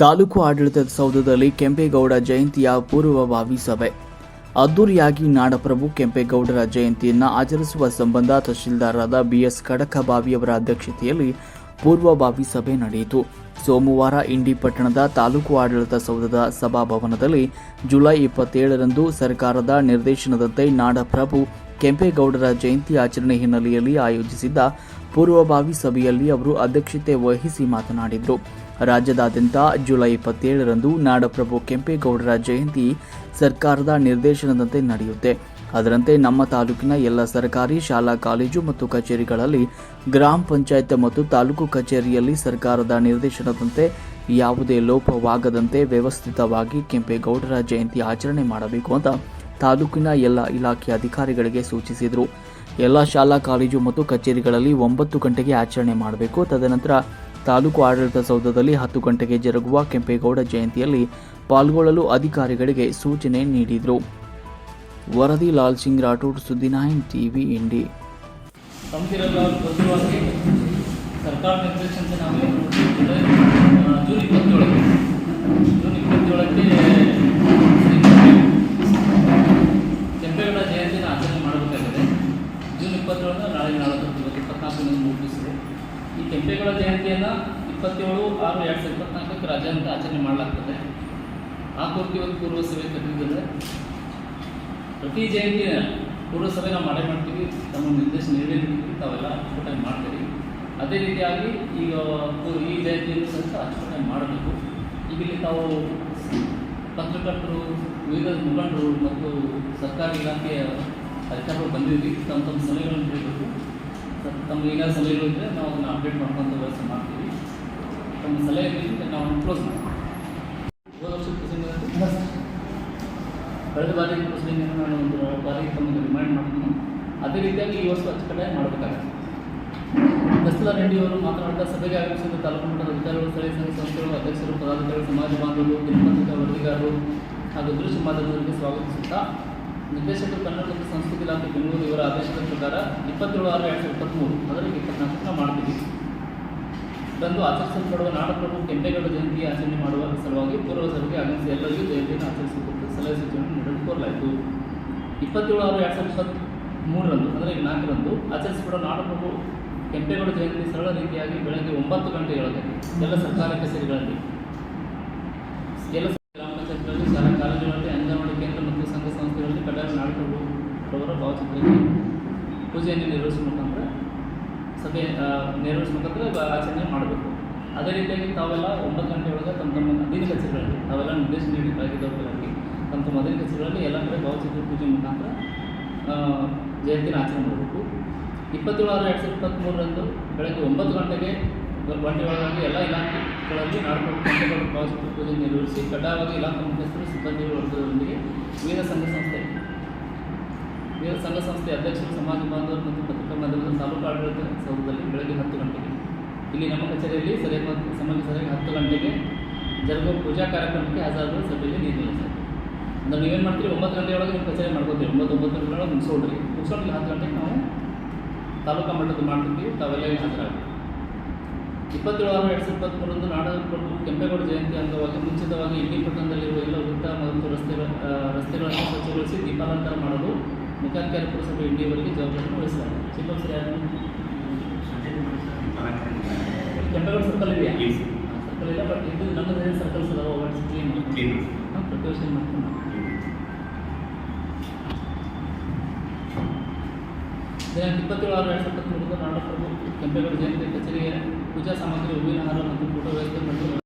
ತಾಲೂಕು ಆಡಳಿತದ ಸೌಧದಲ್ಲಿ ಕೆಂಪೇಗೌಡ ಜಯಂತಿಯ ಪೂರ್ವಭಾವಿ ಸಭೆ. ಅದ್ದೂರಿಯಾಗಿ ನಾಡಪ್ರಭು ಕೆಂಪೇಗೌಡರ ಜಯಂತಿಯನ್ನು ಆಚರಿಸುವ ಸಂಬಂಧ ತಹಶೀಲ್ದಾರರಾದ ಬಿಎಸ್ ಕಡಕಬಾವಿಯವರ ಅಧ್ಯಕ್ಷತೆಯಲ್ಲಿ ಪೂರ್ವಭಾವಿ ಸಭೆ ನಡೆಯಿತು. ಸೋಮವಾರ ಇಂಡಿ ಪಟ್ಟಣದ ತಾಲೂಕು ಆಡಳಿತ ಸೌಧದ ಸಭಾಭವನದಲ್ಲಿ ಜುಲೈ 27ರಂದು ಸರ್ಕಾರದ ನಿರ್ದೇಶನದಂತೆ ನಾಡಪ್ರಭು ಕೆಂಪೇಗೌಡರ ಜಯಂತಿ ಆಚರಣೆ ಹಿನ್ನೆಲೆಯಲ್ಲಿ ಆಯೋಜಿಸಿದ್ದ ಪೂರ್ವಭಾವಿ ಸಭೆಯಲ್ಲಿ ಅವರು ಅಧ್ಯಕ್ಷತೆ ವಹಿಸಿ ಮಾತನಾಡಿದರು. ರಾಜ್ಯದಾದ್ಯಂತ ಜುಲೈ 27ರಂದು ನಾಡಪ್ರಭು ಕೆಂಪೇಗೌಡರ ಜಯಂತಿ ಸರ್ಕಾರದ ನಿರ್ದೇಶನದಂತೆ ನಡೆಯುತ್ತೆ. ಅದರಂತೆ ನಮ್ಮ ತಾಲೂಕಿನ ಎಲ್ಲ ಸರ್ಕಾರಿ ಶಾಲಾ ಕಾಲೇಜು ಮತ್ತು ಕಚೇರಿಗಳಲ್ಲಿ, ಗ್ರಾಮ ಪಂಚಾಯತ್ ಮತ್ತು ತಾಲೂಕು ಕಚೇರಿಯಲ್ಲಿ ಸರ್ಕಾರದ ನಿರ್ದೇಶನದಂತೆ ಯಾವುದೇ ಲೋಪವಾಗದಂತೆ ವ್ಯವಸ್ಥಿತವಾಗಿ ಕೆಂಪೇಗೌಡರ ಜಯಂತಿ ಆಚರಣೆ ಮಾಡಬೇಕು ಅಂತ ತಾಲೂಕಿನ ಎಲ್ಲ ಇಲಾಖೆ ಅಧಿಕಾರಿಗಳಿಗೆ ಸೂಚಿಸಿದರು. ಎಲ್ಲ ಶಾಲಾ ಕಾಲೇಜು ಮತ್ತು ಕಚೇರಿಗಳಲ್ಲಿ 9 ಗಂಟೆಗೆ ಆಚರಣೆ ಮಾಡಬೇಕು. ತದನಂತರ ತಾಲೂಕು ಆಡಳಿತ ಸೌಧದಲ್ಲಿ 10 ಗಂಟೆಗೆ ಜರುಗುವ ಕೆಂಪೇಗೌಡ ಜಯಂತಿಯಲ್ಲಿ ಪಾಲ್ಗೊಳ್ಳಲು ಅಧಿಕಾರಿಗಳಿಗೆ ಸೂಚನೆ ನೀಡಿದರು. ವರದಿ ಲಾಲ್ ಸಿಂಗ್ ರಾಠೋಡ್, ಸುದ್ದಿ 9 ಟಿವಿ ಇಂಡಿ. ಸರ್ಕಾರ ನಿರ್ದೇಶನದಂತೆ ನಾವು ಜೂನ್ 27ಕ್ಕೆ ಕೆಂಪೇಗೌಡ ಜಯಂತಿನ ಆಚರಣೆ ಮಾಡಬೇಕಾಗಿದೆ. ಜೂನ್ 27 ನಾಳೆ ನಾಳದ್ದು 24 ಮುಗಿಸಿದೆ. ಈ ಕೆಂಪೇಗೌಡ ಜಯಂತಿಯನ್ನು 27/6/2024 ರಾಜ್ಯಾದ್ಯಂತ ಆಚರಣೆ ಮಾಡಲಾಗ್ತದೆ. ಆ ಕುರಿತು ಇವತ್ತು ಪೂರ್ವ ಸಭೆ ಕರೆದಿದ್ದಾರೆ. ಪ್ರತಿ ಜಯಂತಿಯ ಪೂರ್ವ ಸಭೆ ನಾವು ಮಾಡ್ತೀವಿ, ತಮ್ಮ ನಿರ್ದೇಶನ ನೀಡಿರ್ತೀವಿ, ತಾವೆಲ್ಲ ಅಚ್ಚುಕಟ್ಟಾಗಿ ಮಾಡ್ತೀವಿ. ಅದೇ ರೀತಿಯಾಗಿ ಈಗ ಈ ಜಯಂತಿಯನ್ನು ಸಹ ಅಚ್ಚುಕಟ್ಟಾಗಿ ಮಾಡಬೇಕು. ಈಗ ಇಲ್ಲಿ ತಾವು ಪತ್ರಕರ್ತರು, ವಿವಿಧ ಮುಖಂಡರು ಮತ್ತು ಸರ್ಕಾರಿ ಇಲಾಖೆಯ ಅಧಿಕಾರಿಗಳು ಬಂದಿದ್ವಿ. ತಮ್ಮ ಸಲಹೆಗಳನ್ನು ನೀಡಬೇಕು. ತಮ್ಮ ಈಗ ಸಲಹೆಗಳಿದ್ದರೆ ನಾವು ಅದನ್ನು ಅಪ್ಡೇಟ್ ಮಾಡ್ಕೊಂತ ವ್ಯವಸ್ಥೆ ಮಾಡ್ತೀವಿ. ತಮ್ಮ ಸಲಹೆಗಳಿಗೆ ನಾವು ಕ್ಲೋಸ್ ಮಾಡ್ತೀವಿ. ಹೋದ ವರ್ಷದ ಪ್ರಸಂಗ ಕಳೆದ ಬಾರಿ ಪ್ರಶ್ನೆಯನ್ನು ನಾನು ಒಂದು ಬಾರಿ ತಮಗೆ ರಿಮೈಂಡ್ ಮಾಡ್ತೀನಿ. ಅದೇ ರೀತಿಯಾಗಿ ಈ ವರ್ಷ ಅಚ್ಚುಕಟ್ಟಾಗಿ ಮಾಡಬೇಕಾಗುತ್ತೆ. ತಹಸೀಲ್ದಾರ್ ರೆಡ್ಡಿಯವರು ಮಾತನಾಡ್ತಾ, ಸಭೆಗೆ ಆಗಮಿಸಿದ ತಾಲೂಕು ಮಟ್ಟದ ಅಧಿಕಾರಿಗಳು, ಸ್ಥಳೀಯ ಸಂಘ ಸಂಸ್ಥೆಗಳು, ಅಧ್ಯಕ್ಷರು, ಪದಾಧಿಕಾರಿಗಳು, ಸಮಾಜ ಬಾಂಧವರು, ದಿನಪತ್ರಿಕಾ ವರದಿಗಾರರು ಹಾಗೂ ದೃಶ್ಯ ಮಾಧ್ಯಮದವರಿಗೆ ಸ್ವಾಗತಿಸುತ್ತಾ, ನಿರ್ದೇಶಕರು ಕನ್ನಡ ಮತ್ತು ಸಂಸ್ಕೃತಿ ಇಲಾಖೆ ಬೆಂಗಳೂರು ಇವರ ಆದೇಶದ ಪ್ರಕಾರ 27/6/2023 ಅಂದರೆ 24 ಮಾಡ್ತೀವಿ ರಂದು ಆಚರಿಸಲ್ಪಡುವ ನಾಡಪ್ರಭು ಕೆಂಪೇಗೌಡ ಜಯಂತಿ ಆಚರಣೆ ಮಾಡುವ ಸಲುವಾಗಿ ಪೂರ್ವ ಸಭೆಗೆ ಆಗಮಿಸಿ ಎಲ್ಲರಿಗೂ ಜಯಂತಿಯನ್ನು ಆಚರಿಸಿಕೊಂಡು ಸಲಹೆ ಸೂಚನೆ ನೀಡಲು ಕೋರಲಾಯಿತು. 27/6/2023 ಅಂದರೆ 4ರಂದು ಆಚರಿಸಲ್ಪಡುವ ನಾಡಪ್ರಭು ಕೆಂಪೇಗೌಡ ಜಯಂತಿ ಸರಳ ರೀತಿಯಾಗಿ ಬೆಳಗ್ಗೆ 9 ಗಂಟೆಯೊಳಗೆ ಎಲ್ಲ ಸರ್ಕಾರಿ ಕಚೇರಿಗಳಲ್ಲಿ, ಎಲ್ಲ ಗ್ರಾಮ ಪಂಚಾಯತ್ಗಳಲ್ಲಿ, ಶಾಲಾ ಕಾಲೇಜುಗಳಲ್ಲಿ, ಅಂಗನವಾಡಿ ಕೇಂದ್ರ ಮತ್ತು ಸಂಘ ಸಂಸ್ಥೆಗಳಲ್ಲಿ ಕಡ್ಡಾಯ ನಾಡಪ್ರಭು ಅವರ ಭಾವಚಿತ್ರಕ್ಕೆ ಪೂಜೆಯನ್ನು ನಿರ್ವಹಿಸುವ ಮುಖಾಂತರ ಆಚರಣೆ ಮಾಡಬೇಕು. ಅದೇ ರೀತಿಯಾಗಿ ತಾವೆಲ್ಲ 9 ಗಂಟೆಯೊಳಗೆ ತಮ್ಮ ಅಧೀನ ಕಚೇರಿಗಳಲ್ಲಿ ತಾವೆಲ್ಲ ನಿರ್ದೇಶನ ನೀಡಿದ್ದಾಗಿದ್ದವರಾಗಿ ತಮ್ಮ ಅಧೀನ ಕಚೇರಿಗಳಲ್ಲಿ ಎಲ್ಲ ಕಡೆ ಭಾವಚಿತ್ರ ಪೂಜೆ ಮುಖಾಂತರ ಜಯಂತಿನ ಆಚರಣೆ ಮಾಡಬೇಕು. 27/6/2023 ಬೆಳಗ್ಗೆ 9 ಗಂಟೆಗೆ ಒಳಗಾಗಿ ಎಲ್ಲ ಇಲಾಖೆಗಳಲ್ಲಿ ನಾಡಪ್ರಭು ಕೆಂಪೇಗೌಡ ಭಾವಚಿತ್ರ ಪೂಜೆ ನಿರ್ವಹಿಸಿ ಕಡ್ಡಾಯವಾಗಿ ಇಲಾಖಾ ಮುಖ್ಯಸ್ಥರು, ಸಿಬ್ಬಂದಿಗಳ ವರ್ಗದೊಂದಿಗೆ ವಿವಿಧ ಸಂಘ ಸಂಸ್ಥೆ ಅಧ್ಯಕ್ಷರು, ಸಮಾಜ ಬಾಂಧವರು ಮತ್ತು ಪತ್ರಿಕಾ ಮಾಧ್ಯಮದ ತಾಲೂಕು ಆಡಳಿತ ಸೌಧದಲ್ಲಿ ಬೆಳಗ್ಗೆ 10 ಗಂಟೆಗೆ, ಇಲ್ಲಿ ನಮ್ಮ ಕಚೇರಿಯಲ್ಲಿ ಸರಿಯಾಗಿ 10 ಗಂಟೆಗೆ ಜರುಗುವ ಪೂಜಾ ಕಾರ್ಯಕ್ರಮಕ್ಕೆ ಹಾಜರಾಗುವ ಸಭೆಯಲ್ಲಿ ನೀಡಲಾಗಿದೆ. ಅಂದರೆ ನೀವೇನು ಮಾಡ್ತೀರಿ, 9 ಗಂಟೆಯೊಳಗೆ ನೀವು ಕಚೇರಿ ಮಾಡ್ಕೋತೀರಿ. 9 ಗಂಟೆಯೊಳಗೆ ಮುಗಿಸೋಡ್ರಿ. ಮುಗಿಸೋಡ್ಲಿ 10 ಗಂಟೆಗೆ ನಾವು ತಾಲೂಕಾ ಮಟ್ಟದ ಮಾಡ್ತಿರ್ತೀವಿ. ತಾವೆಲ್ಲ ಹಾಜರಾಗಿ 27/6/2023 ನಾಡಪ್ರಭು ಕೆಂಪೇಗೌಡ ಜಯಂತಿ ಅಂಗವಾಗಿ ಮುಂಚಿತವಾಗಿ ಇಂಡಿ ಪಟ್ಟಣದಲ್ಲಿರುವ ಎಲ್ಲ ವೃತ್ತ ಮತ್ತು ರಸ್ತೆಗಳನ್ನು ಸ್ವಚ್ಛಗೊಳಿಸಿ ದೀಪಾಲಂಕಾರ ಮಾಡಲು ಮುಖ್ಯಾಧಿಕಾರಿ ಪುರಸಭೆ ಇಂಡಿಯವರೆಗೆ ಜವಾಬ್ದಾರಿ ವಹಿಸಲಾಗಿದೆ. ಚಿಕ್ಕ ಯಾರು ಕೆಂಪೇಗೌಡ ಸರ್ಕಲ್ ಇದೆಯಾ? ಸರ್ಕಲ್ ಇಲ್ಲ, ಬಟ್ ಇದು ನಮ್ಮದೇ ಸರ್ಕಲ್ಸ್ ಅದಾವ. ಕ್ಲೀನ್ ಪ್ರತಿ ವರ್ಷ ಮಾಡ್ಕೊಂಡು ದಿನಾಂಕ 27/6/2023 ನಾಡಪ್ರಭು ಕೆಂಪೇಗೌಡ ಜಯಂತಿ ಕಚೇರಿಯ ಪೂಜಾ ಸಾಮಗ್ರಿ, ಹೂವಿನ ಹಾರ ಮತ್ತು ಫೋಟೋ ವ್ಯವಸ್ಥೆ